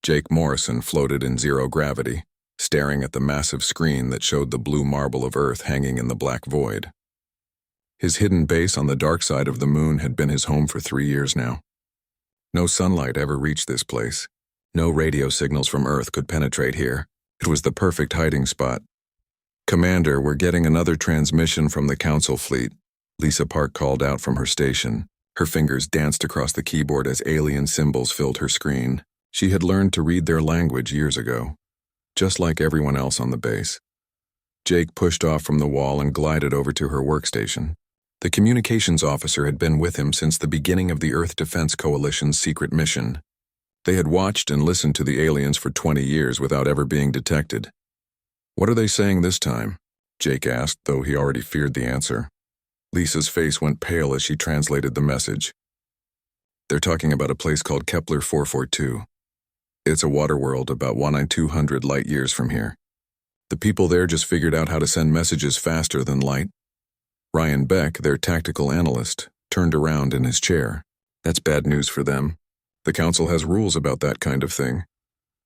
Jake Morrison floated in zero gravity, staring at the massive screen that showed the blue marble of Earth hanging in the black void. His hidden base on the dark side of the moon had been his home for 3 years now. No sunlight ever reached this place. No radio signals from Earth could penetrate here. It was the perfect hiding spot. "Commander, we're getting another transmission from the Council fleet," Lisa Park called out from her station. Her fingers danced across the keyboard as alien symbols filled her screen. She had learned to read their language years ago, just like everyone else on the base. Jake pushed off from the wall and glided over to her workstation. The communications officer had been with him since the beginning of the Earth Defense Coalition's secret mission. They had watched and listened to the aliens for 20 years without ever being detected. "What are they saying this time?" Jake asked, though he already feared the answer. Lisa's face went pale as she translated the message. "They're talking about a place called Kepler 442. It's a water world about 1,200 light years from here. The people there just figured out how to send messages faster than light." Ryan Beck, their tactical analyst, turned around in his chair. "That's bad news for them. The Council has rules about that kind of thing."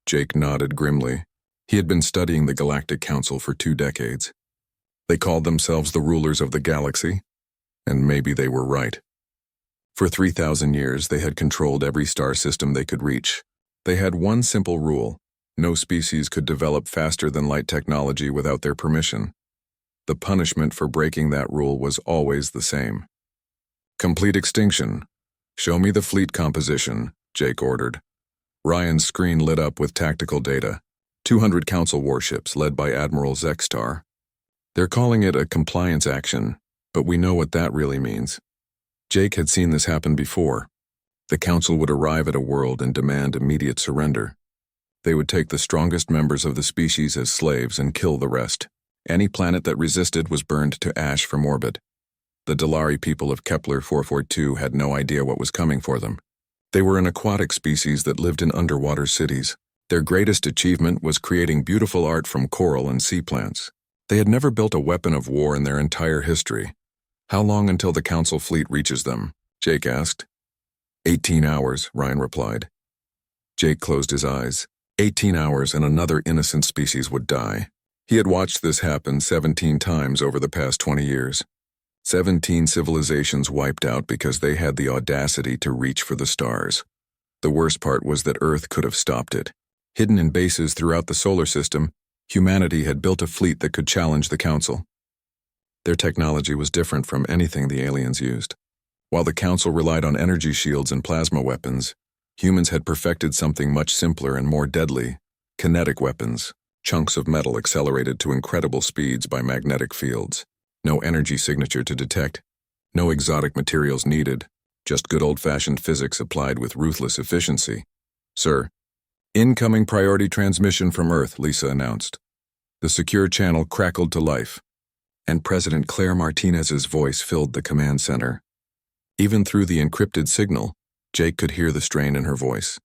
Jake nodded grimly. He had been studying the Galactic Council for 2 decades. They called themselves the rulers of the galaxy, and maybe they were right. For 3,000 years, they had controlled every star system they could reach. They had one simple rule: no species could develop faster than light technology without their permission. The punishment for breaking that rule was always the same. "Complete extinction. Show me the fleet composition," Jake ordered. Ryan's screen lit up with tactical data. 200 Council warships led by Admiral Zexstar. "They're calling it a compliance action, but we know what that really means." Jake had seen this happen before. The Council would arrive at a world and demand immediate surrender. They would take the strongest members of the species as slaves and kill the rest. Any planet that resisted was burned to ash from orbit. The Dalari people of Kepler 442 had no idea what was coming for them. They were an aquatic species that lived in underwater cities. Their greatest achievement was creating beautiful art from coral and sea plants. They had never built a weapon of war in their entire history. "How long until the Council fleet reaches them?" Jake asked. 18 hours, Ryan replied. Jake closed his eyes. 18 hours and another innocent species would die. He had watched this happen 17 times over the past 20 years. 17 civilizations wiped out because they had the audacity to reach for the stars. The worst part was that Earth could have stopped it. Hidden in bases throughout the solar system, humanity had built a fleet that could challenge the Council. Their technology was different from anything the aliens used. While the Council relied on energy shields and plasma weapons, humans had perfected something much simpler and more deadly: kinetic weapons, chunks of metal accelerated to incredible speeds by magnetic fields. No energy signature to detect, no exotic materials needed, just good old-fashioned physics applied with ruthless efficiency. "Sir, incoming priority transmission from Earth," Lisa announced. The secure channel crackled to life, and President Claire Martinez's voice filled the command center. Even through the encrypted signal, Jake could hear the strain in her voice.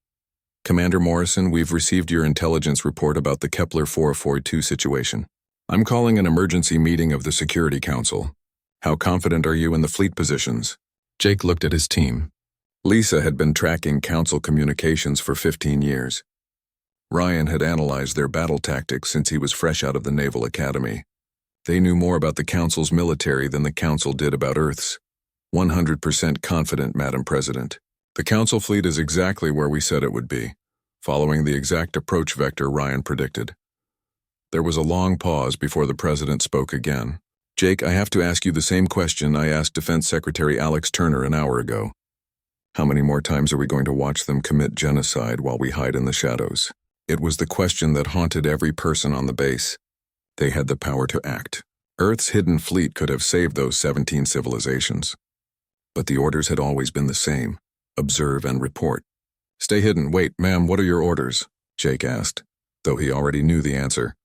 "Commander Morrison, we've received your intelligence report about the Kepler 442 situation. I'm calling an emergency meeting of the Security Council. How confident are you in the fleet positions?" Jake looked at his team. Lisa had been tracking Council communications for 15 years. Ryan had analyzed their battle tactics since he was fresh out of the Naval Academy. They knew more about the Council's military than the Council did about Earth's. 100% confident, Madam President. "The Council fleet is exactly where we said it would be, following the exact approach vector Ryan predicted." There was a long pause before the President spoke again. "Jake, I have to ask you the same question I asked Defense Secretary Alex Turner an hour ago. How many more times are we going to watch them commit genocide while we hide in the shadows?" It was the question that haunted every person on the base. They had the power to act. Earth's hidden fleet could have saved those 17 civilizations. But the orders had always been the same: observe and report. "Stay hidden. Wait, ma'am, what are your orders?" Jake asked, though he already knew the answer.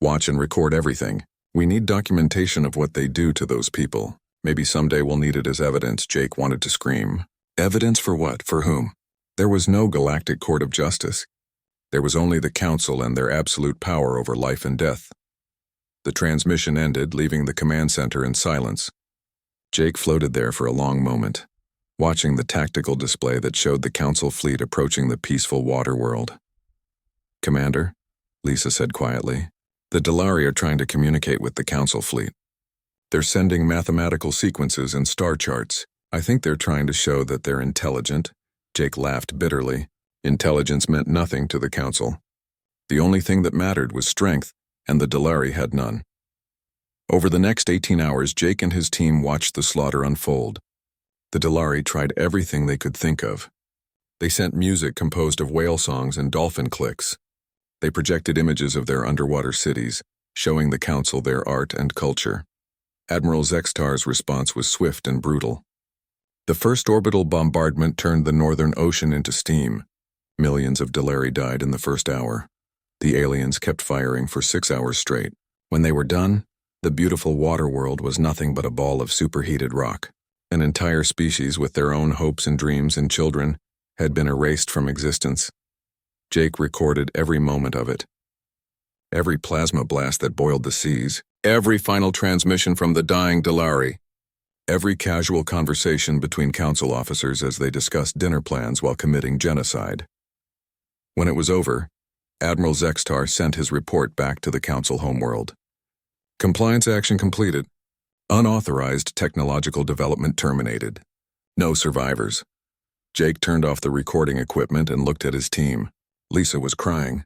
"Watch and record everything. We need documentation of what they do to those people. Maybe someday we'll need it as evidence," Jake wanted to scream. Evidence for what? For whom? There was no Galactic Court of Justice. There was only the Council and their absolute power over life and death. The transmission ended, leaving the command center in silence. Jake floated there for a long moment, watching the tactical display that showed the Council fleet approaching the peaceful water world. Commander, Lisa said quietly, the Dalari are trying to communicate with the Council fleet. They're sending mathematical sequences and star charts. I think they're trying to show that they're intelligent. Jake laughed bitterly. Intelligence meant nothing to the Council. The only thing that mattered was strength, and the Dalari had none. Over the next 18 hours, Jake and his team watched the slaughter unfold. The Dalari tried everything they could think of. They sent music composed of whale songs and dolphin clicks. They projected images of their underwater cities, showing the Council their art and culture. Admiral Zextar's response was swift and brutal. The first orbital bombardment turned the Northern Ocean into steam. Millions of Dalari died in the first hour. The aliens kept firing for 6 hours straight. When they were done, the beautiful water world was nothing but a ball of superheated rock. An entire species with their own hopes and dreams and children had been erased from existence. Jake recorded every moment of it. Every plasma blast that boiled the seas, every final transmission from the dying Dalari, every casual conversation between Council officers as they discussed dinner plans while committing genocide. When it was over, Admiral Zextar sent his report back to the Council homeworld. Compliance action completed. Unauthorized technological development terminated. No survivors. Jake turned off the recording equipment and looked at his team. Lisa was crying.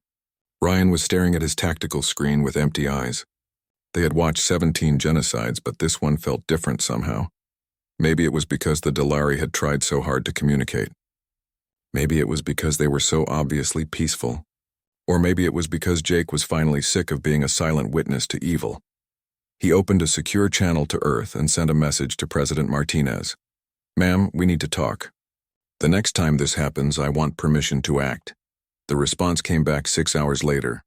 Ryan was staring at his tactical screen with empty eyes. They had watched 17 genocides, but this one felt different somehow. Maybe it was because the Dalari had tried so hard to communicate. Maybe it was because they were so obviously peaceful. Or maybe it was because Jake was finally sick of being a silent witness to evil. He opened a secure channel to Earth and sent a message to President Martinez. Ma'am, we need to talk. The next time this happens, I want permission to act. The response came back 6 hours later.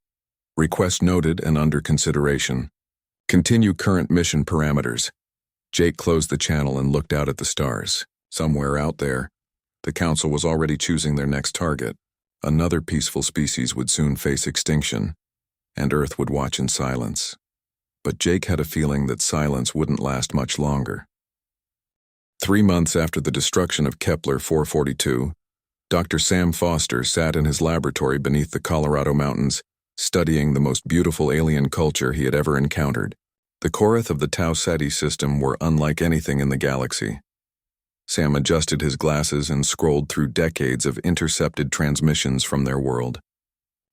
Request noted and under consideration. Continue current mission parameters. Jake closed the channel and looked out at the stars. Somewhere out there, the Council was already choosing their next target. Another peaceful species would soon face extinction, and Earth would watch in silence. But Jake had a feeling that silence wouldn't last much longer. 3 months after the destruction of Kepler 442, Dr. Sam Foster sat in his laboratory beneath the Colorado mountains, studying the most beautiful alien culture he had ever encountered. The Korath of the Tau Ceti system were unlike anything in the galaxy. Sam adjusted his glasses and scrolled through decades of intercepted transmissions from their world.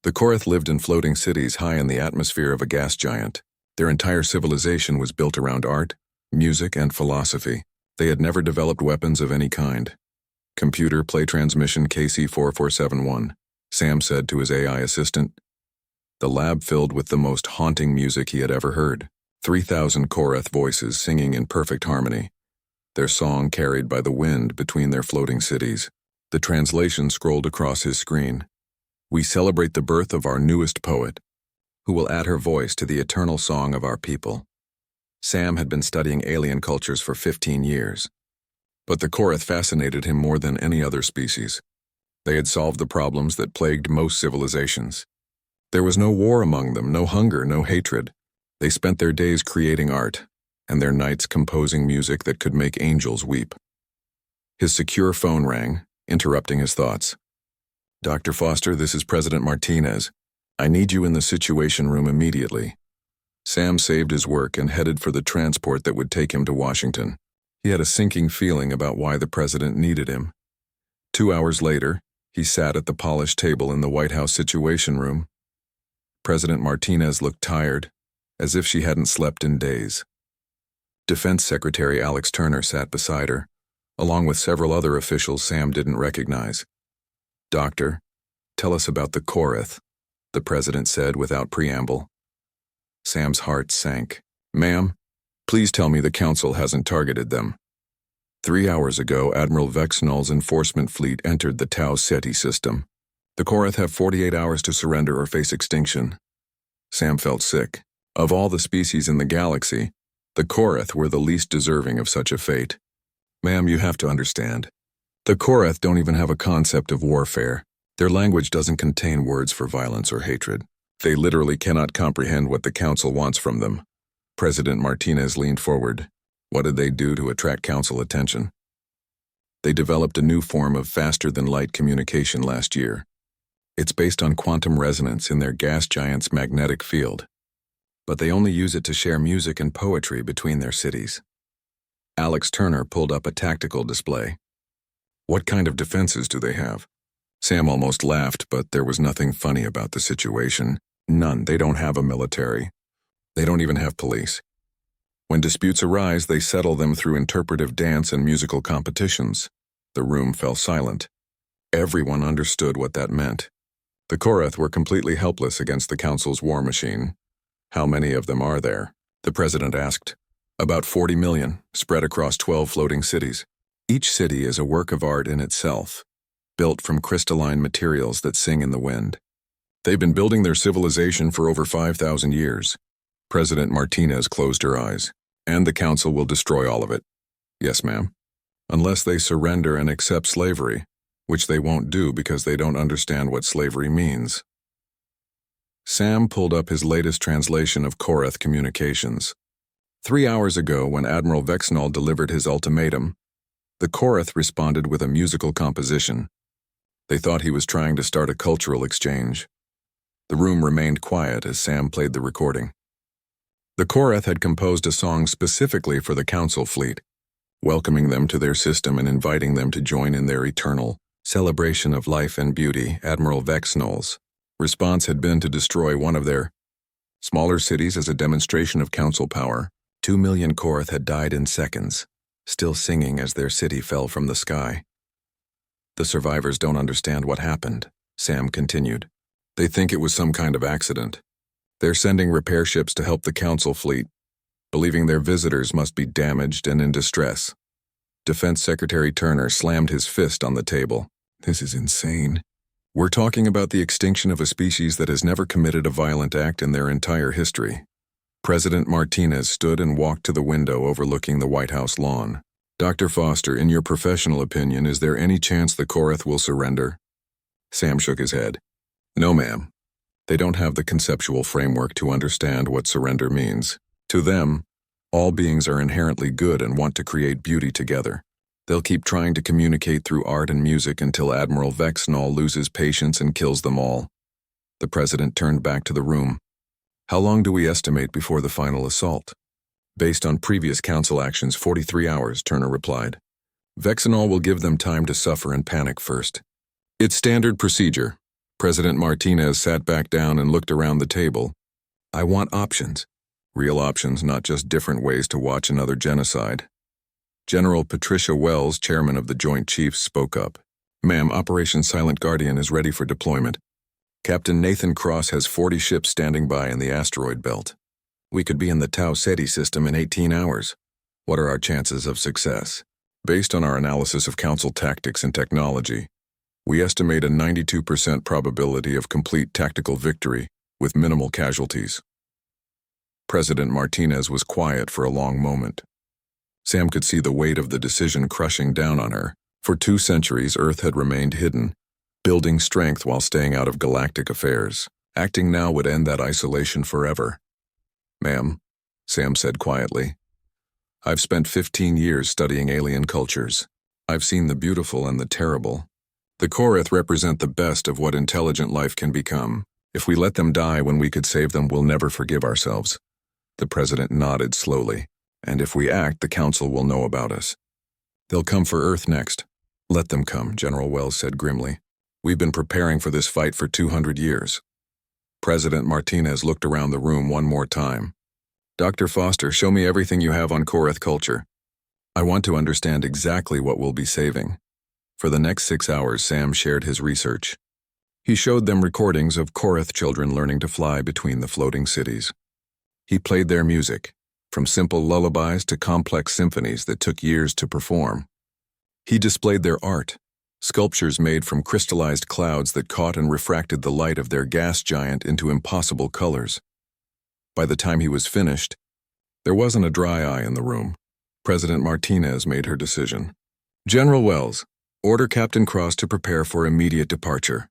The Korath lived in floating cities high in the atmosphere of a gas giant. Their entire civilization was built around art, music, and philosophy. They had never developed weapons of any kind. Computer play transmission KC4471, Sam said to his AI assistant. The lab filled with the most haunting music he had ever heard. 3,000 Korath voices singing in perfect harmony, their song carried by the wind between their floating cities. The translation scrolled across his screen. We celebrate the birth of our newest poet, who will add her voice to the eternal song of our people. Sam had been studying alien cultures for 15 years. But the Korath fascinated him more than any other species. They had solved the problems that plagued most civilizations. There was no war among them, no hunger, no hatred. They spent their days creating art, and their nights composing music that could make angels weep. His secure phone rang, interrupting his thoughts. Dr. Foster, this is President Martinez. I need you in the Situation Room immediately. Sam saved his work and headed for the transport that would take him to Washington. He had a sinking feeling about why the president needed him. 2 hours later, he sat at the polished table in the White House Situation Room. President Martinez looked tired, as if she hadn't slept in days. Defense Secretary Alex Turner sat beside her, along with several other officials Sam didn't recognize. Doctor, tell us about the Korath, the president said without preamble. Sam's heart sank. Ma'am, please tell me the Council hasn't targeted them. 3 hours ago, Admiral Vexnall's enforcement fleet entered the Tau Ceti system. The Korath have 48 hours to surrender or face extinction. Sam felt sick. Of all the species in the galaxy, the Korath were the least deserving of such a fate. Ma'am, you have to understand. The Korath don't even have a concept of warfare. Their language doesn't contain words for violence or hatred. They literally cannot comprehend what the Council wants from them. President Martinez leaned forward. What did they do to attract Council attention? They developed a new form of faster-than-light communication last year. It's based on quantum resonance in their gas giant's magnetic field, but they only use it to share music and poetry between their cities. Alex Turner pulled up a tactical display. What kind of defenses do they have? Sam almost laughed, but there was nothing funny about the situation. None. They don't have a military. They don't even have police. When disputes arise, they settle them through interpretive dance and musical competitions. The room fell silent. Everyone understood what that meant. The Korath were completely helpless against the Council's war machine. How many of them are there? The president asked. About 40 million, spread across 12 floating cities. Each city is a work of art in itself, built from crystalline materials that sing in the wind. They've been building their civilization for over 5,000 years. President Martinez closed her eyes. And the Council will destroy all of it. Yes, ma'am. Unless they surrender and accept slavery, which they won't do because they don't understand what slavery means. Sam pulled up his latest translation of Korath communications. 3 hours ago, when Admiral Vexnall delivered his ultimatum, the Korath responded with a musical composition. They thought he was trying to start a cultural exchange. The room remained quiet as Sam played the recording. The Korath had composed a song specifically for the Council fleet, welcoming them to their system and inviting them to join in their eternal celebration of life and beauty. Admiral Vexnall's response had been to destroy one of their smaller cities as a demonstration of Council power. 2 million Korath had died in seconds, still singing as their city fell from the sky. The survivors don't understand what happened, Sam continued. They think it was some kind of accident. They're sending repair ships to help the Council fleet, believing their visitors must be damaged and in distress. Defense Secretary Turner slammed his fist on the table. This is insane. We're talking about the extinction of a species that has never committed a violent act in their entire history. President Martinez stood and walked to the window overlooking the White House lawn. Dr. Foster, in your professional opinion, is there any chance the Korath will surrender? Sam shook his head. No, ma'am. They don't have the conceptual framework to understand what surrender means. To them, all beings are inherently good and want to create beauty together. They'll keep trying to communicate through art and music until Admiral Vexnall loses patience and kills them all. The president turned back to the room. How long do we estimate before the final assault? Based on previous council actions, 43 hours, Turner replied. Vexnall will give them time to suffer and panic first. It's standard procedure. President Martinez sat back down and looked around the table. I want options. Real options, not just different ways to watch another genocide. General Patricia Wells, chairman of the Joint Chiefs, spoke up. Ma'am, Operation Silent Guardian is ready for deployment. Captain Nathan Cross has 40 ships standing by in the asteroid belt. We could be in the Tau Ceti system in 18 hours. What are our chances of success? Based on our analysis of Council tactics and technology, we estimate a 92% probability of complete tactical victory with minimal casualties. President Martinez was quiet for a long moment. Sam could see the weight of the decision crushing down on her. For 2 centuries, Earth had remained hidden, building strength while staying out of galactic affairs. Acting now would end that isolation forever. Ma'am, Sam said quietly, I've spent 15 years studying alien cultures. I've seen the beautiful and the terrible. The Korath represent the best of what intelligent life can become. If we let them die when we could save them, we'll never forgive ourselves. The president nodded slowly. And if we act, the Council will know about us. They'll come for Earth next. Let them come, General Wells said grimly. We've been preparing for this fight for 200 years. President Martinez looked around the room one more time. Dr. Foster, show me everything you have on Korath culture. I want to understand exactly what we'll be saving. For the next 6 hours, Sam shared his research. He showed them recordings of Korath children learning to fly between the floating cities. He played their music, from simple lullabies to complex symphonies that took years to perform. He displayed their art, sculptures made from crystallized clouds that caught and refracted the light of their gas giant into impossible colors. By the time he was finished, there wasn't a dry eye in the room. President Martinez made her decision. General Wells, order Captain Cross to prepare for immediate departure.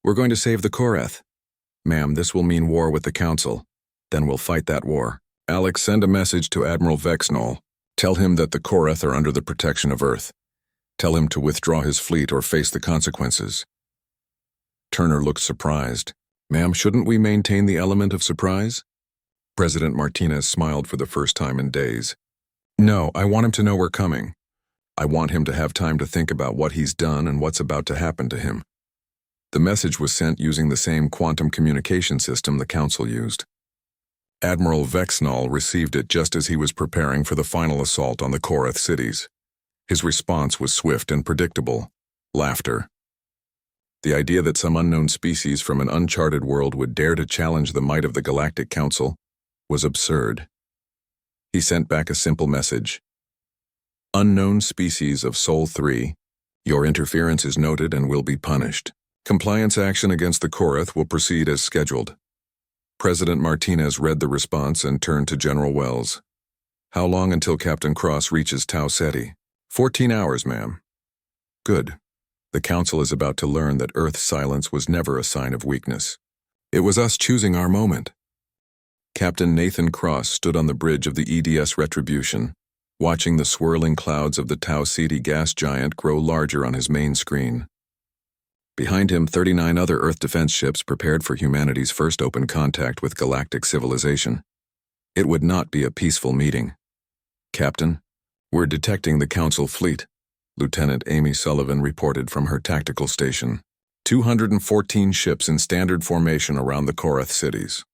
We're going to save the Korath. Ma'am, this will mean war with the Council. Then we'll fight that war. Alex, send a message to Admiral Vexnall. Tell him that the Korath are under the protection of Earth. Tell him to withdraw his fleet or face the consequences. Turner looked surprised. Ma'am, shouldn't we maintain the element of surprise? President Martinez smiled for the first time in days. No, I want him to know we're coming. I want him to have time to think about what he's done and what's about to happen to him. The message was sent using the same quantum communication system the Council used. Admiral Vexnall received it just as he was preparing for the final assault on the Korath cities. His response was swift and predictable: laughter. The idea that some unknown species from an uncharted world would dare to challenge the might of the Galactic Council was absurd. He sent back a simple message. Unknown species of Sol 3, your interference is noted and will be punished. Compliance action against the Korath will proceed as scheduled. President Martinez read the response and turned to General Wells. How long until Captain Cross reaches Tau Ceti? 14 hours, ma'am. Good. The Council is about to learn that Earth's silence was never a sign of weakness. It was us choosing our moment. Captain Nathan Cross stood on the bridge of the EDS Retribution, watching the swirling clouds of the Tau Ceti gas giant grow larger on his main screen. Behind him, 39 other Earth defense ships prepared for humanity's first open contact with galactic civilization. It would not be a peaceful meeting. Captain, we're detecting the Council fleet, Lieutenant Amy Sullivan reported from her tactical station. 214 ships in standard formation around the Korath cities.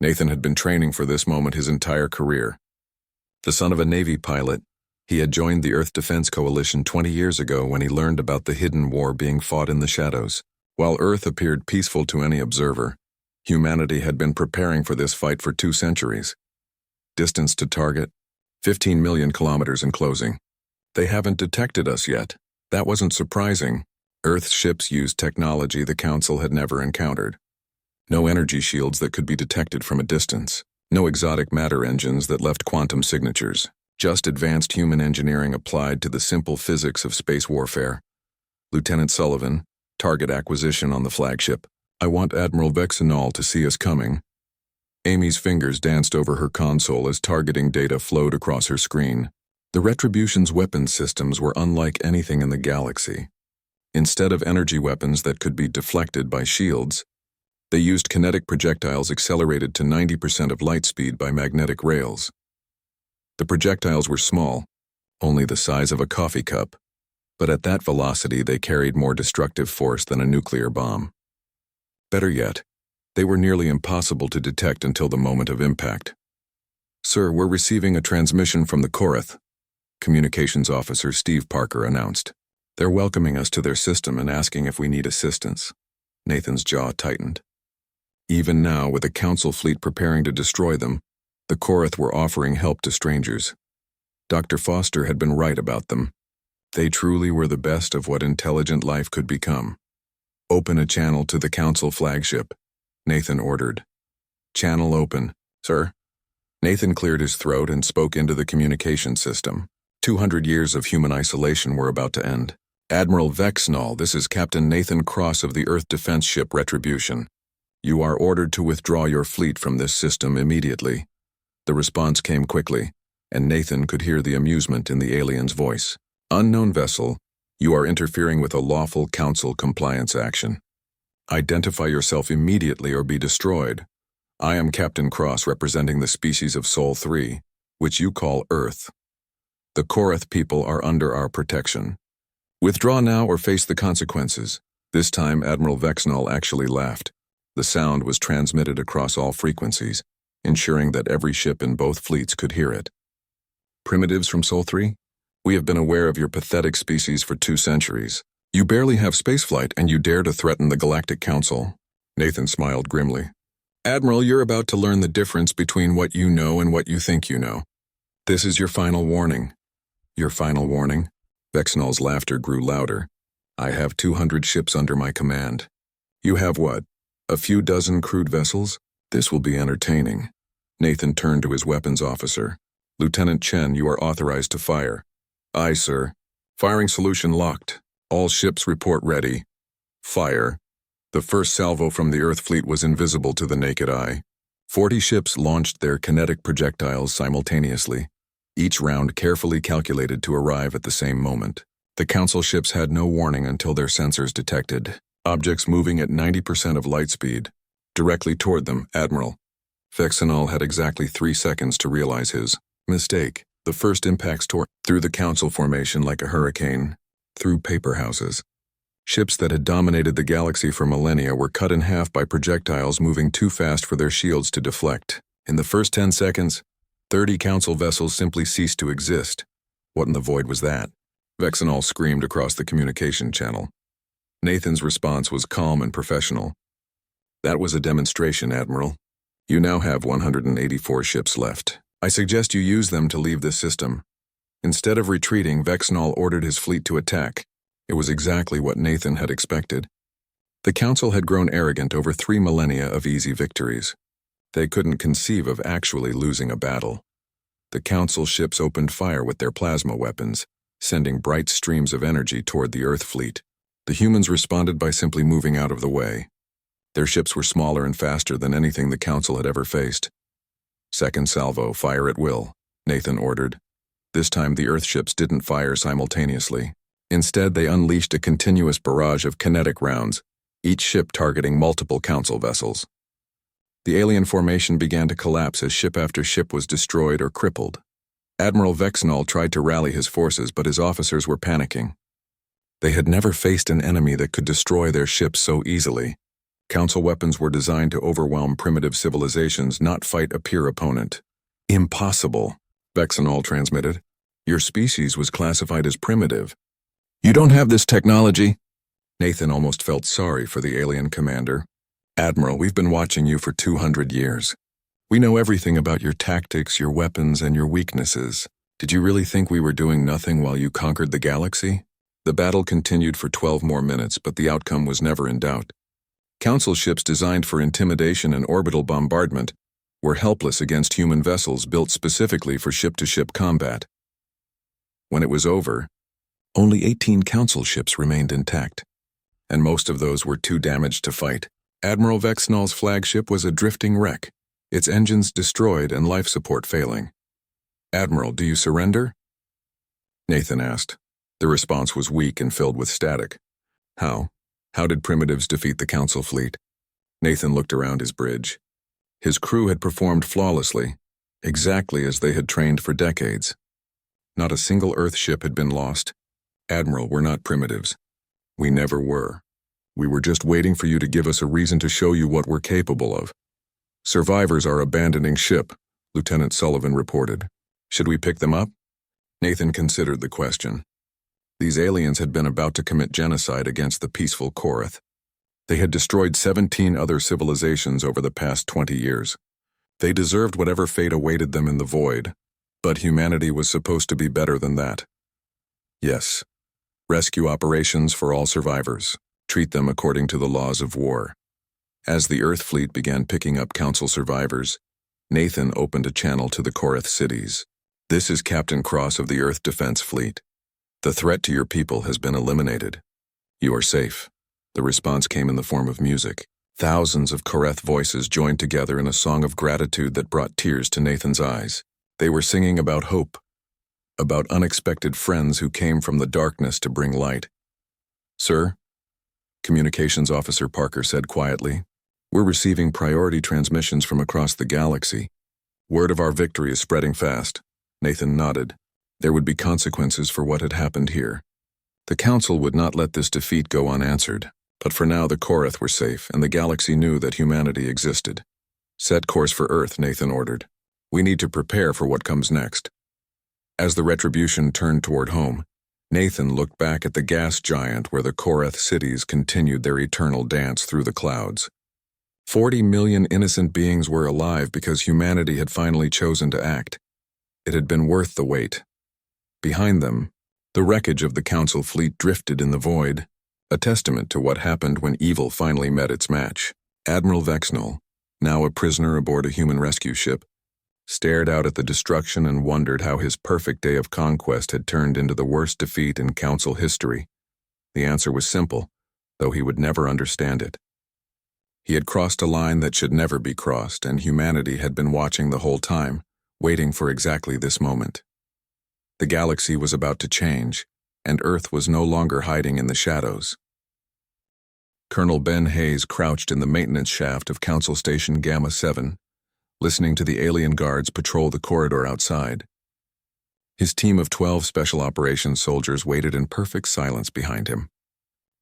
Nathan had been training for this moment his entire career. The son of a Navy pilot, he had joined the Earth Defense Coalition 20 years ago when he learned about the hidden war being fought in the shadows. While Earth appeared peaceful to any observer, humanity had been preparing for this fight for 2 centuries. Distance to target, 15 million kilometers in closing. They haven't detected us yet. That wasn't surprising. Earth's ships used technology the Council had never encountered. No energy shields that could be detected from a distance. No exotic matter engines that left quantum signatures. Just advanced human engineering applied to the simple physics of space warfare. Lieutenant Sullivan, target acquisition on the flagship. I want Admiral Vexenol to see us coming. Amy's fingers danced over her console as targeting data flowed across her screen. The Retribution's weapon systems were unlike anything in the galaxy. Instead of energy weapons that could be deflected by shields, they used kinetic projectiles accelerated to 90% of light speed by magnetic rails. The projectiles were small, only the size of a coffee cup, but at that velocity they carried more destructive force than a nuclear bomb. Better yet, they were nearly impossible to detect until the moment of impact. Sir, we're receiving a transmission from the Korath, Communications Officer Steve Parker announced. They're welcoming us to their system and asking if we need assistance. Nathan's jaw tightened. Even now, with a Council fleet preparing to destroy them, the Korath were offering help to strangers. Dr. Foster had been right about them. They truly were the best of what intelligent life could become. Open a channel to the Council flagship, Nathan ordered. Channel open, sir. Nathan cleared his throat and spoke into the communication system. 200 years of human isolation were about to end. Admiral Vexnall, this is Captain Nathan Cross of the Earth Defense Ship Retribution. You are ordered to withdraw your fleet from this system immediately. The response came quickly, and Nathan could hear the amusement in the alien's voice. Unknown vessel, you are interfering with a lawful Council compliance action. Identify yourself immediately or be destroyed. I am Captain Cross representing the species of Sol 3, which you call Earth. The Korath people are under our protection. Withdraw now or face the consequences. This time Admiral Vexnall actually laughed. The sound was transmitted across all frequencies, ensuring that every ship in both fleets could hear it. Primitives from Sol 3? We have been aware of your pathetic species for 2 centuries. You barely have spaceflight and you dare to threaten the Galactic Council. Nathan smiled grimly. Admiral, you're about to learn the difference between what you know and what you think you know. This is your final warning. Your final warning? Vexnall's laughter grew louder. I have 200 ships under my command. You have what? A few dozen crewed vessels? This will be entertaining. Nathan turned to his weapons officer. Lieutenant Chen, you are authorized to fire. Aye, sir. Firing solution locked. All ships report ready. Fire. The first salvo from the Earth fleet was invisible to the naked eye. 40 ships launched their kinetic projectiles simultaneously, each round carefully calculated to arrive at the same moment. The Council ships had no warning until their sensors detected objects moving at 90% of light speed. Directly toward them, Admiral. Vexenol had exactly 3 seconds to realize his mistake. The first impacts tore through the Council formation like a hurricane, through paper houses. Ships that had dominated the galaxy for millennia were cut in half by projectiles moving too fast for their shields to deflect. In the first 10 seconds, 30 Council vessels simply ceased to exist. What in the void was that? Vexenol screamed across the communication channel. Nathan's response was calm and professional. That was a demonstration, Admiral. You now have 184 ships left. I suggest you use them to leave this system. Instead of retreating, Vexenol ordered his fleet to attack. It was exactly what Nathan had expected. The Council had grown arrogant over 3 millennia of easy victories. They couldn't conceive of actually losing a battle. The Council ships opened fire with their plasma weapons, sending bright streams of energy toward the Earth fleet. The humans responded by simply moving out of the way. Their ships were smaller and faster than anything the Council had ever faced. Second salvo, fire at will, Nathan ordered. This time the Earth ships didn't fire simultaneously. Instead, they unleashed a continuous barrage of kinetic rounds, each ship targeting multiple Council vessels. The alien formation began to collapse as ship after ship was destroyed or crippled. Admiral Vexenol tried to rally his forces, but his officers were panicking. They had never faced an enemy that could destroy their ships so easily. Council weapons were designed to overwhelm primitive civilizations, not fight a peer opponent. Impossible, Vexenol transmitted. Your species was classified as primitive. You don't have this technology? Nathan almost felt sorry for the alien commander. Admiral, we've been watching you for 200 years. We know everything about your tactics, your weapons, and your weaknesses. Did you really think we were doing nothing while you conquered the galaxy? The battle continued for 12 more minutes, but the outcome was never in doubt. Council ships designed for intimidation and orbital bombardment were helpless against human vessels built specifically for ship-to-ship combat. When it was over, only 18 Council ships remained intact, and most of those were too damaged to fight. Admiral Vexenol's flagship was a drifting wreck, its engines destroyed and life support failing. Admiral, do you surrender? Nathan asked. The response was weak and filled with static. How? How did primitives defeat the Council fleet? Nathan looked around his bridge. His crew had performed flawlessly, exactly as they had trained for decades. Not a single Earth ship had been lost. Admiral, we're not primitives. We never were. We were just waiting for you to give us a reason to show you what we're capable of. Survivors are abandoning ship, Lieutenant Sullivan reported. Should we pick them up? Nathan considered the question. These aliens had been about to commit genocide against the peaceful Korath. They had destroyed 17 other civilizations over the past 20 years. They deserved whatever fate awaited them in the void, but humanity was supposed to be better than that. Yes. Rescue operations for all survivors. Treat them according to the laws of war. As the Earth fleet began picking up Council survivors, Nathan opened a channel to the Korath cities. This is Captain Cross of the Earth Defense Fleet. The threat to your people has been eliminated. You are safe. The response came in the form of music. Thousands of Korath voices joined together in a song of gratitude that brought tears to Nathan's eyes. They were singing about hope, about unexpected friends who came from the darkness to bring light. Sir, Communications Officer Parker said quietly, we're receiving priority transmissions from across the galaxy. Word of our victory is spreading fast. Nathan nodded. There would be consequences for what had happened here. The Council would not let this defeat go unanswered, but for now the Korath were safe and the galaxy knew that humanity existed. Set course for Earth, Nathan ordered. We need to prepare for what comes next. As the retribution turned toward home, Nathan looked back at the gas giant where the Korath cities continued their eternal dance through the clouds. 40 million innocent beings were alive because humanity had finally chosen to act. It had been worth the wait. Behind them, the wreckage of the Council fleet drifted in the void, a testament to what happened when evil finally met its match. Admiral Vexenol, now a prisoner aboard a human rescue ship, stared out at the destruction and wondered how his perfect day of conquest had turned into the worst defeat in Council history. The answer was simple, though he would never understand it. He had crossed a line that should never be crossed, and humanity had been watching the whole time, waiting for exactly this moment. The galaxy was about to change, and Earth was no longer hiding in the shadows. Colonel Ben Hayes crouched in the maintenance shaft of Council Station Gamma 7, listening to the alien guards patrol the corridor outside. His team of 12 Special Operations soldiers waited in perfect silence behind him,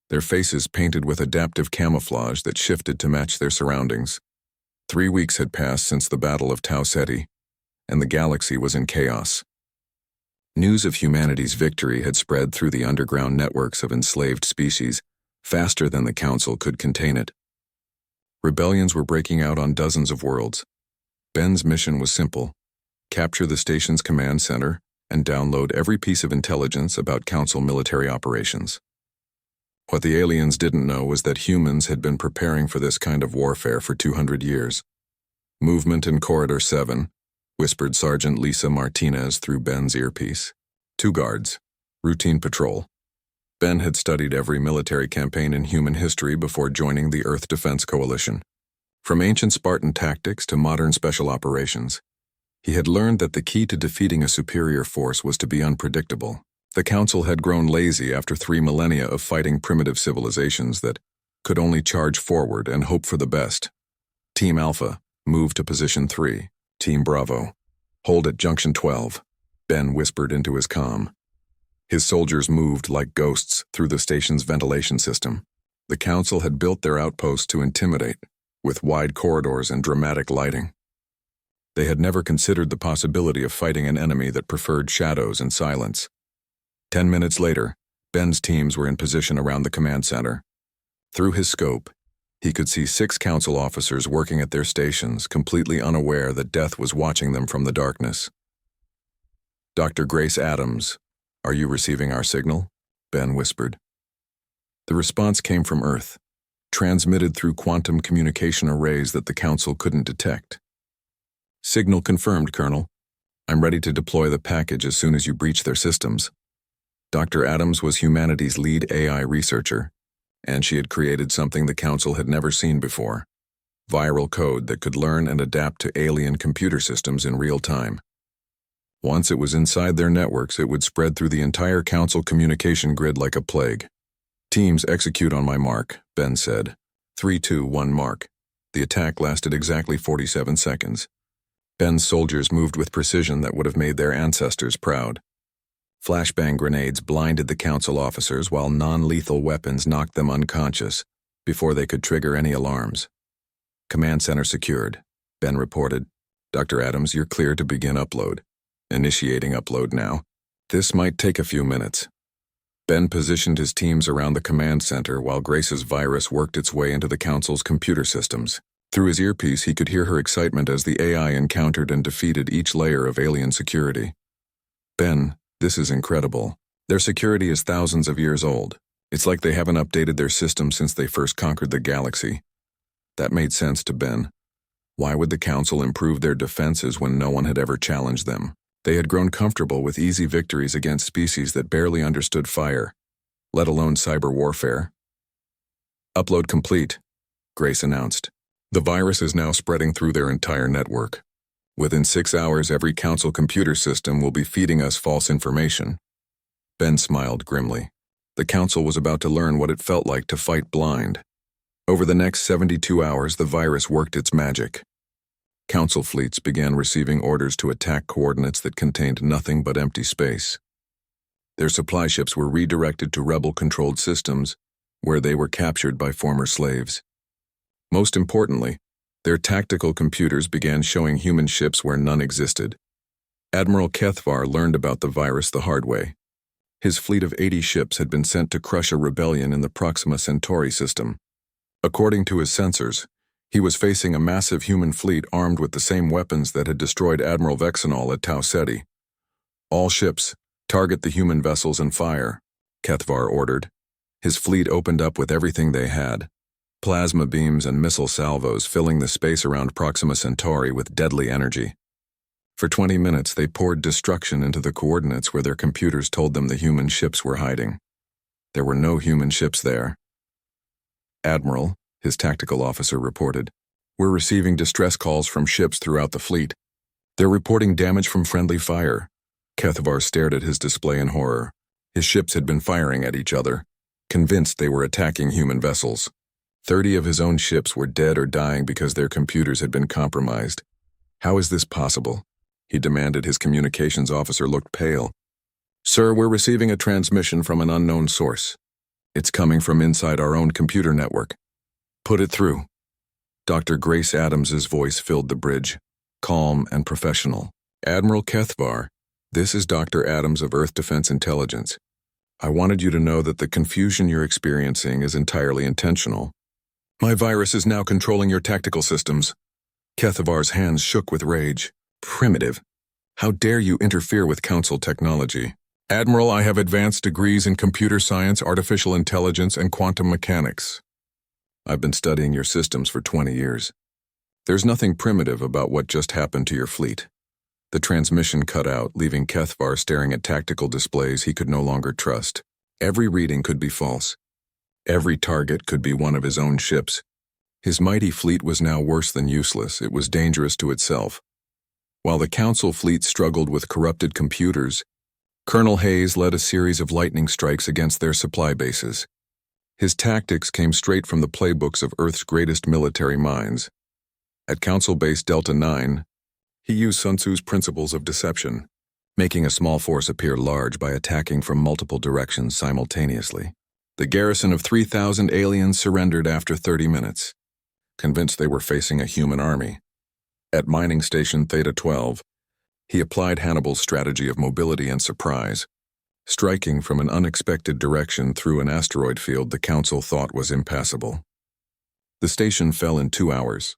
their faces painted with adaptive camouflage that shifted to match their surroundings. 3 weeks had passed since the Battle of Tau Ceti, and the galaxy was in chaos. News of humanity's victory had spread through the underground networks of enslaved species faster than the Council could contain it. Rebellions were breaking out on dozens of worlds. Ben's mission was simple: capture the station's command center and download every piece of intelligence about Council military operations. What the aliens didn't know was that humans had been preparing for this kind of warfare for 200 years. "Movement in Corridor 7, whispered Sergeant Lisa Martinez through Ben's earpiece. 2 guards. Routine patrol. Ben had studied every military campaign in human history before joining the Earth Defense Coalition. From ancient Spartan tactics to modern special operations, he had learned that the key to defeating a superior force was to be unpredictable. The Council had grown lazy after 3 millennia of fighting primitive civilizations that could only charge forward and hope for the best. Team Alpha, move to Position 3. Team Bravo, hold at Junction 12, Ben whispered into his comm. His soldiers moved like ghosts through the station's ventilation system. The Council had built their outposts to intimidate, with wide corridors and dramatic lighting. They had never considered the possibility of fighting an enemy that preferred shadows and silence. 10 minutes later, Ben's teams were in position around the command center. Through his scope, he could see 6 Council officers working at their stations, completely unaware that death was watching them from the darkness. "Dr. Grace Adams, are you receiving our signal?" Ben whispered. The response came from Earth, transmitted through quantum communication arrays that the Council couldn't detect. "Signal confirmed, Colonel. I'm ready to deploy the package as soon as you breach their systems." Dr. Adams was humanity's lead AI researcher, and she had created something the Council had never seen before: viral code that could learn and adapt to alien computer systems in real time. Once it was inside their networks, it would spread through the entire Council communication grid like a plague. "Teams, execute on my mark," Ben said. 3, 2, 1, mark. The attack lasted exactly 47 seconds. Ben's soldiers moved with precision that would have made their ancestors proud. Flashbang grenades blinded the Council officers while non-lethal weapons knocked them unconscious before they could trigger any alarms. "Command center secured," Ben reported. "Dr. Adams, you're clear to begin upload." "Initiating upload now. This might take a few minutes." Ben positioned his teams around the command center while Grace's virus worked its way into the Council's computer systems. Through his earpiece, he could hear her excitement as the AI encountered and defeated each layer of alien security. "Ben, this is incredible. Their security is thousands of years old. It's like they haven't updated their system since they first conquered the galaxy." That made sense to Ben. Why would the Council improve their defenses when no one had ever challenged them? They had grown comfortable with easy victories against species that barely understood fire, let alone cyber warfare. "Upload complete," Grace announced. "The virus is now spreading through their entire network. Within 6 hours, every Council computer system will be feeding us false information." Ben smiled grimly. The Council was about to learn what it felt like to fight blind. Over the next 72 hours, the virus worked its magic. Council fleets began receiving orders to attack coordinates that contained nothing but empty space. Their supply ships were redirected to rebel-controlled systems, where they were captured by former slaves. Most importantly, their tactical computers began showing human ships where none existed. Admiral Kethvar learned about the virus the hard way. His fleet of 80 ships had been sent to crush a rebellion in the Proxima Centauri system. According to his sensors, he was facing a massive human fleet armed with the same weapons that had destroyed Admiral Vexenol at Tau Ceti. "All ships, target the human vessels and fire," Kethvar ordered. His fleet opened up with everything they had: plasma beams and missile salvos filling the space around Proxima Centauri with deadly energy. For 20 minutes, they poured destruction into the coordinates where their computers told them the human ships were hiding. There were no human ships there. "Admiral," his tactical officer reported, "we're receiving distress calls from ships throughout the fleet. They're reporting damage from friendly fire." Kethvar stared at his display in horror. His ships had been firing at each other, convinced they were attacking human vessels. 30 of his own ships were dead or dying because their computers had been compromised. How is this possible? He demanded. His communications officer looked pale. Sir, we're receiving a transmission from an unknown source. It's coming from inside our own computer network. Put it through. Dr. Grace Adams's voice filled the bridge, calm and professional. Admiral Kethvar, this is Dr. Adams of Earth Defense Intelligence. I wanted you to know that the confusion you're experiencing is entirely intentional. My virus is now controlling your tactical systems. Kethavar's hands shook with rage. Primitive. How dare you interfere with Council technology? Admiral, I have advanced degrees in computer science, artificial intelligence, and quantum mechanics. I've been studying your systems for 20 years. There's nothing primitive about what just happened to your fleet. The transmission cut out, leaving Kethvar staring at tactical displays he could no longer trust. Every reading could be false. Every target could be one of his own ships. His mighty fleet was now worse than useless. It was dangerous to itself. While the Council fleet struggled with corrupted computers, Colonel Hayes led a series of lightning strikes against their supply bases. His tactics came straight from the playbooks of Earth's greatest military minds. At Council Base Delta 9, he used Sun Tzu's principles of deception, making a small force appear large by attacking from multiple directions simultaneously. The garrison of 3,000 aliens surrendered after 30 minutes, convinced they were facing a human army. At Mining Station Theta 12, he applied Hannibal's strategy of mobility and surprise, striking from an unexpected direction through an asteroid field the Council thought was impassable. The station fell in 2 hours.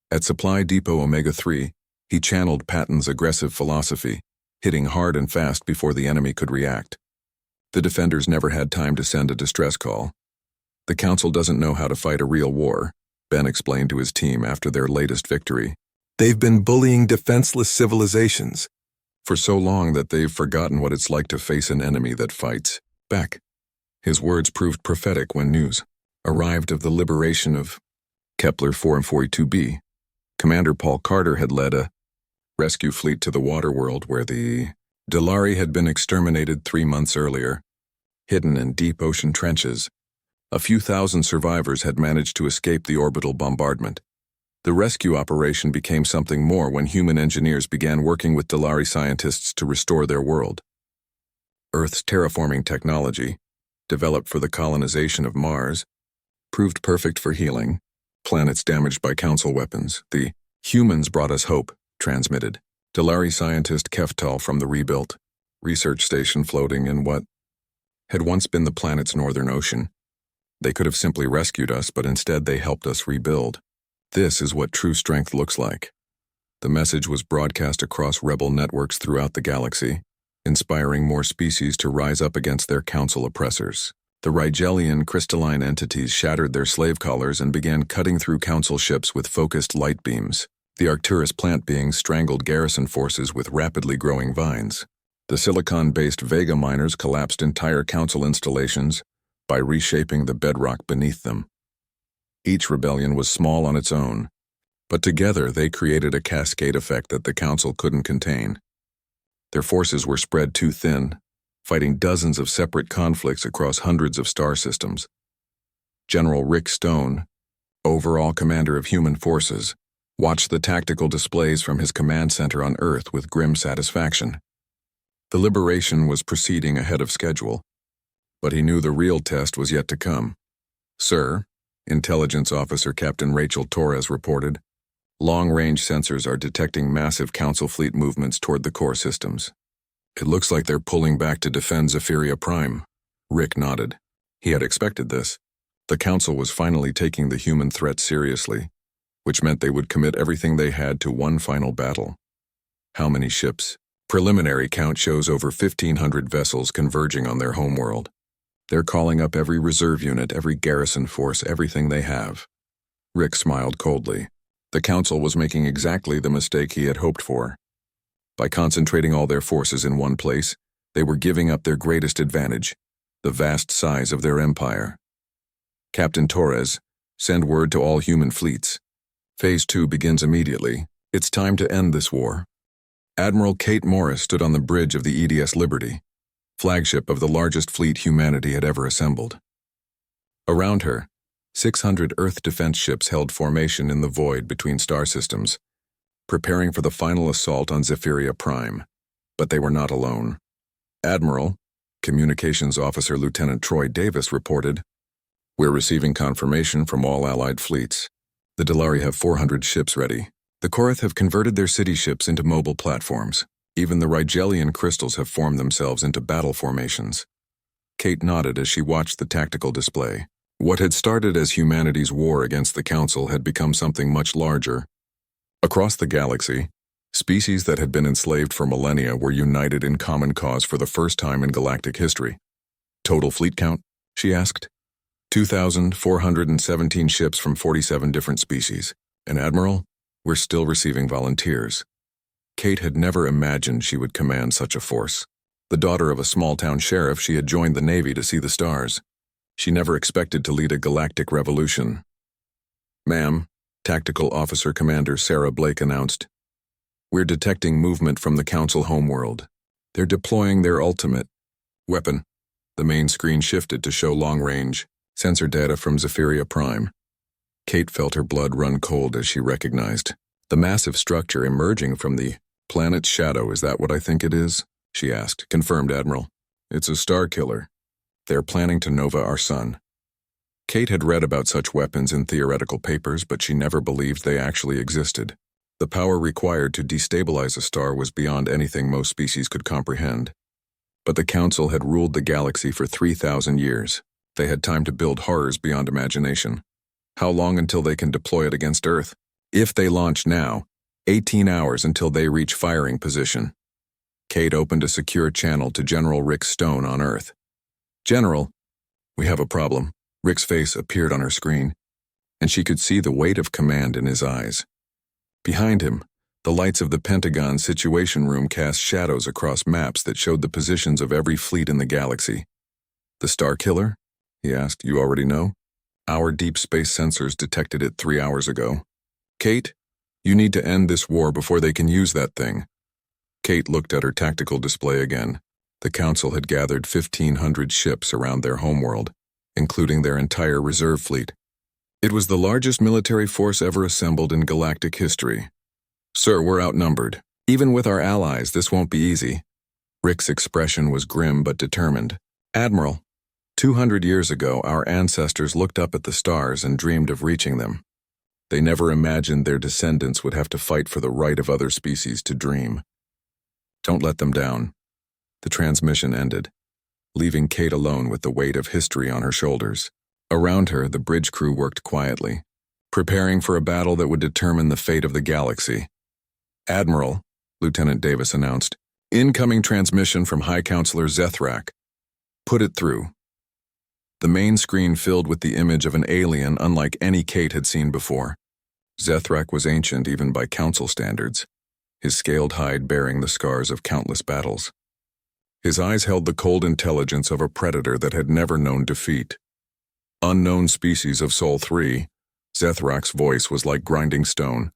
At Supply Depot Omega-3, he channeled Patton's aggressive philosophy, hitting hard and fast before the enemy could react. The defenders never had time to send a distress call. The Council doesn't know how to fight a real war, Ben explained to his team after their latest victory. They've been bullying defenseless civilizations for so long that they've forgotten what it's like to face an enemy that fights back. His words proved prophetic when news arrived of the liberation of Kepler 4 and 42b. Commander Paul Carter had led a rescue fleet to the waterworld where the Delari had been exterminated 3 months earlier. Hidden in deep ocean trenches, a few thousand survivors had managed to escape the orbital bombardment. The rescue operation became something more when human engineers began working with Delari scientists to restore their world. Earth's terraforming technology, developed for the colonization of Mars, proved perfect for healing planets damaged by Council weapons. The humans brought us hope, transmitted Delari scientist Keftal from the rebuilt research station floating in what had once been the planet's northern ocean. They could have simply rescued us, but instead they helped us rebuild. This is what true strength looks like. The message was broadcast across rebel networks throughout the galaxy, inspiring more species to rise up against their Council oppressors. The Rigelian crystalline entities shattered their slave collars and began cutting through Council ships with focused light beams. The Arcturus plant beings strangled garrison forces with rapidly growing vines. The silicon-based Vega miners collapsed entire Council installations by reshaping the bedrock beneath them. Each rebellion was small on its own, but together they created a cascade effect that the Council couldn't contain. Their forces were spread too thin, fighting dozens of separate conflicts across hundreds of star systems. General Rick Stone, overall commander of human forces, watched the tactical displays from his command center on Earth with grim satisfaction. The liberation was proceeding ahead of schedule, but he knew the real test was yet to come. Sir, Intelligence Officer Captain Rachel Torres reported, long-range sensors are detecting massive Council fleet movements toward the core systems. It looks like they're pulling back to defend Zephyria Prime. Rick nodded. He had expected this. The Council was finally taking the human threat seriously, which meant they would commit everything they had to one final battle. How many ships? Preliminary count shows over 1,500 vessels converging on their homeworld. They're calling up every reserve unit, every garrison force, everything they have. Rick smiled coldly. The Council was making exactly the mistake he had hoped for. By concentrating all their forces in one place, they were giving up their greatest advantage, the vast size of their empire. Captain Torres, send word to all human fleets. Phase 2 begins immediately. It's time to end this war. Admiral Kate Morris stood on the bridge of the EDS Liberty, flagship of the largest fleet humanity had ever assembled. Around her, 600 Earth defense ships held formation in the void between star systems, preparing for the final assault on Zephyria Prime. But they were not alone. Admiral, Communications Officer Lieutenant Troy Davis reported, "We're receiving confirmation from all Allied fleets. The Delari have 400 ships ready. The Korath have converted their city ships into mobile platforms. Even the Rigelian crystals have formed themselves into battle formations." Kate nodded as she watched the tactical display. What had started as humanity's war against the Council had become something much larger. Across the galaxy, species that had been enslaved for millennia were united in common cause for the first time in galactic history. "Total fleet count?" she asked. 2,417 ships from 47 different species. And Admiral, we're still receiving volunteers. Kate had never imagined she would command such a force. The daughter of a small-town sheriff, she had joined the Navy to see the stars. She never expected to lead a galactic revolution. "Ma'am," Tactical Officer Commander Sarah Blake announced, "we're detecting movement from the Council homeworld. They're deploying their ultimate weapon." The main screen shifted to show long-range sensor data from Zephyria Prime. Kate felt her blood run cold as she recognized the massive structure emerging from the planet's shadow. "Is that what I think it is?" she asked. "Confirmed, Admiral. It's a star killer. They're planning to nova our sun." Kate had read about such weapons in theoretical papers, but she never believed they actually existed. The power required to destabilize a star was beyond anything most species could comprehend. But the Council had ruled the galaxy for 3,000 years. They had time to build horrors beyond imagination. How long until they can deploy it against Earth? If they launch now, 18 hours until they reach firing position. Kate opened a secure channel to General Rick Stone on Earth. "General, we have a problem." Rick's face appeared on her screen, and she could see the weight of command in his eyes. Behind him, the lights of the Pentagon Situation Room cast shadows across maps that showed the positions of every fleet in the galaxy. "The Star Killer?" he asked. "You already know? Our deep space sensors detected it 3 hours ago. Kate, you need to end this war before they can use that thing." Kate looked at her tactical display again. The Council had gathered 1,500 ships around their homeworld, including their entire reserve fleet. It was the largest military force ever assembled in galactic history. "Sir, we're outnumbered. Even with our allies, this won't be easy." Rick's expression was grim but determined. "Admiral, 200 years ago, our ancestors looked up at the stars and dreamed of reaching them. They never imagined their descendants would have to fight for the right of other species to dream. Don't let them down." The transmission ended, leaving Kate alone with the weight of history on her shoulders. Around her, the bridge crew worked quietly, preparing for a battle that would determine the fate of the galaxy. "Admiral," Lieutenant Davis announced, "incoming transmission from High Counselor Zethrak. Put it through." The main screen filled with the image of an alien unlike any Kate had seen before. Zethrak was ancient even by Council standards, his scaled hide bearing the scars of countless battles. His eyes held the cold intelligence of a predator that had never known defeat. "Unknown species of Sol 3, Zethrak's voice was like grinding stone.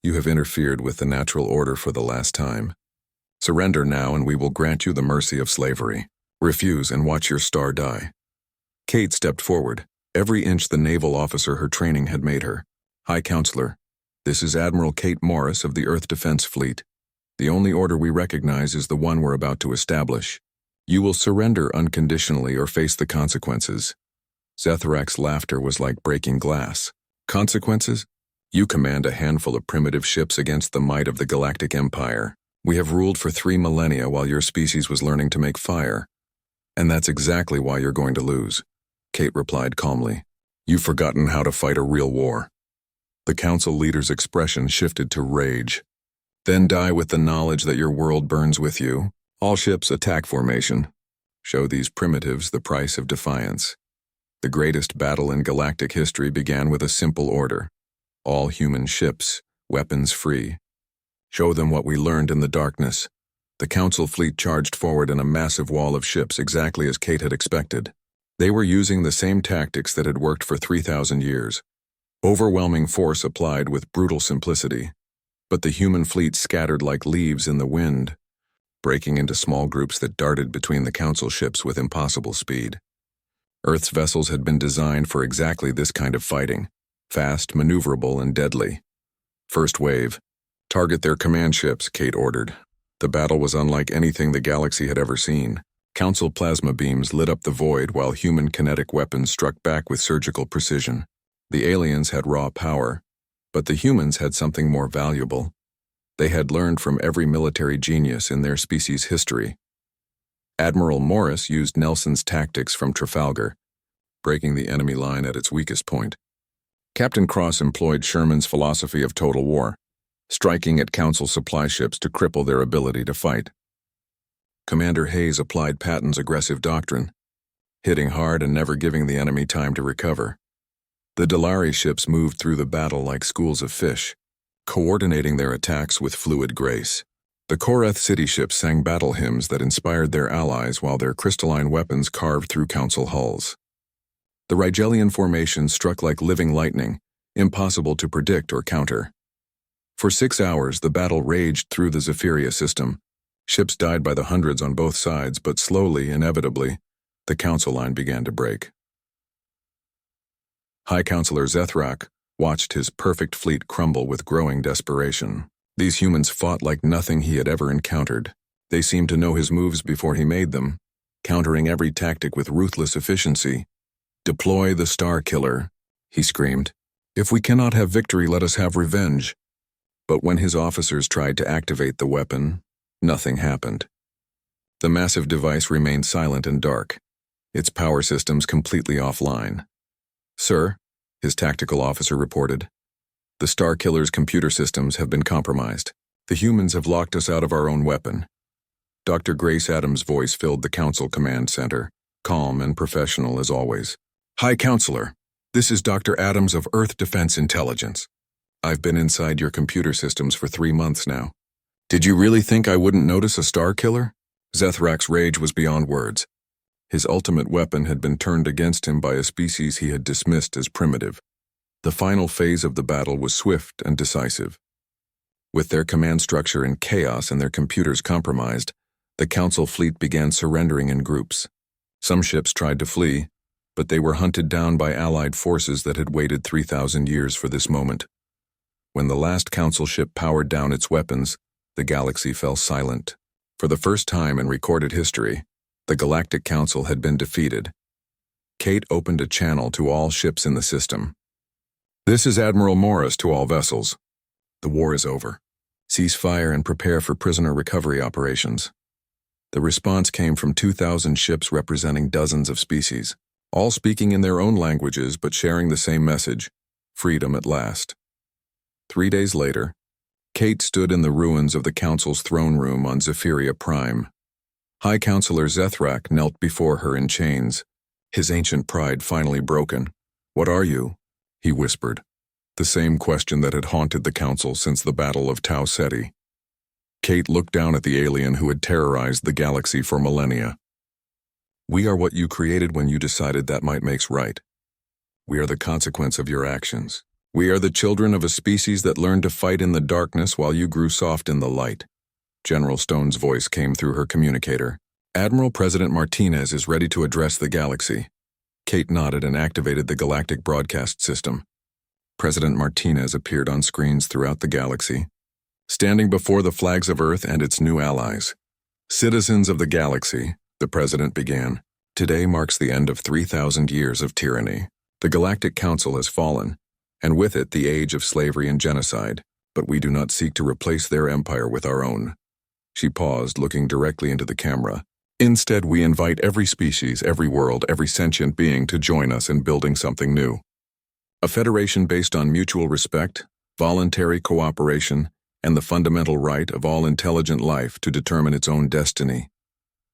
"You have interfered with the natural order for the last time. Surrender now and we will grant you the mercy of slavery. Refuse and watch your star die." Kate stepped forward, every inch the naval officer her training had made her. "High Counselor, this is Admiral Kate Morris of the Earth Defense Fleet. The only order we recognize is the one we're about to establish. You will surrender unconditionally or face the consequences." Zethrak's laughter was like breaking glass. "Consequences? You command a handful of primitive ships against the might of the Galactic Empire. We have ruled for 3 millennia while your species was learning to make fire. And that's exactly why you're going to lose," Kate replied calmly. "You've forgotten how to fight a real war." The Council leader's expression shifted to rage. "Then die with the knowledge that your world burns with you. All ships attack formation. Show these primitives the price of defiance." The greatest battle in galactic history began with a simple order. All human ships, weapons free. Show them what we learned in the darkness. The Council fleet charged forward in a massive wall of ships exactly as Kate had expected. They were using the same tactics that had worked for 3,000 years. Overwhelming force applied with brutal simplicity. But the human fleet scattered like leaves in the wind, breaking into small groups that darted between the Council ships with impossible speed. Earth's vessels had been designed for exactly this kind of fighting, fast, maneuverable, and deadly. First wave. Target their command ships, Kate ordered. The battle was unlike anything the galaxy had ever seen. Council plasma beams lit up the void while human kinetic weapons struck back with surgical precision. The aliens had raw power, but the humans had something more valuable. They had learned from every military genius in their species' history. Admiral Morris used Nelson's tactics from Trafalgar, breaking the enemy line at its weakest point. Captain Cross employed Sherman's philosophy of total war, striking at Council supply ships to cripple their ability to fight. Commander Hayes applied Patton's aggressive doctrine, hitting hard and never giving the enemy time to recover. The Delari ships moved through the battle like schools of fish, coordinating their attacks with fluid grace. The Korath city ships sang battle hymns that inspired their allies while their crystalline weapons carved through Council hulls. The Rigelian formation struck like living lightning, impossible to predict or counter. For 6 hours, the battle raged through the Zephyria system. Ships died by the hundreds on both sides, but slowly, inevitably, the Council line began to break. High Counselor Zethrak watched his perfect fleet crumble with growing desperation. These humans fought like nothing he had ever encountered. They seemed to know his moves before he made them, countering every tactic with ruthless efficiency. "Deploy the Star Killer," he screamed. "If we cannot have victory, let us have revenge." But when his officers tried to activate the weapon, nothing happened. The massive device remained silent and dark, its power systems completely offline. "Sir," his tactical officer reported, "the Star Killer's computer systems have been compromised. The humans have locked us out of our own weapon." Dr. Grace Adams' voice filled the Council command center, calm and professional as always. "High Counselor, this is Dr. Adams of Earth Defense Intelligence. I've been inside your computer systems for 3 months now. Did you really think I wouldn't notice a Star Killer?" Zethrak's rage was beyond words. His ultimate weapon had been turned against him by a species he had dismissed as primitive. The final phase of the battle was swift and decisive. With their command structure in chaos and their computers compromised, the Council fleet began surrendering in groups. Some ships tried to flee, but they were hunted down by Allied forces that had waited 3,000 years for this moment. When the last Council ship powered down its weapons, the galaxy fell silent. For the first time in recorded history, the Galactic Council had been defeated. Kate opened a channel to all ships in the system. "This is Admiral Morris to all vessels. The war is over. Cease fire and prepare for prisoner recovery operations." The response came from 2,000 ships representing dozens of species, all speaking in their own languages but sharing the same message: freedom at last. 3 days later, Kate stood in the ruins of the Council's throne room on Zephyria Prime. High Counselor Zethrak knelt before her in chains, his ancient pride finally broken. "What are you?" he whispered, the same question that had haunted the Council since the Battle of Tau Ceti. Kate looked down at the alien who had terrorized the galaxy for millennia. "We are what you created when you decided that might makes right. We are the consequence of your actions. We are the children of a species that learned to fight in the darkness while you grew soft in the light." General Stone's voice came through her communicator. "Admiral President Martinez is ready to address the galaxy." Kate nodded and activated the galactic broadcast system. President Martinez appeared on screens throughout the galaxy, standing before the flags of Earth and its new allies. "Citizens of the galaxy," the president began, "today marks the end of 3,000 years of tyranny. The Galactic Council has fallen, and with it the age of slavery and genocide, but we do not seek to replace their empire with our own." She paused, looking directly into the camera. "Instead, we invite every species, every world, every sentient being to join us in building something new. A federation based on mutual respect, voluntary cooperation, and the fundamental right of all intelligent life to determine its own destiny."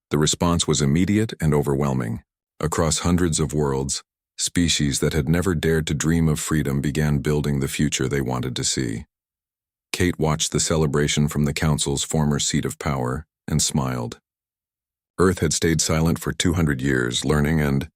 The response was immediate and overwhelming. Across hundreds of worlds, species that had never dared to dream of freedom began building the future they wanted to see. Kate watched the celebration from the Council's former seat of power and smiled. Earth had stayed silent for 200 years, learning and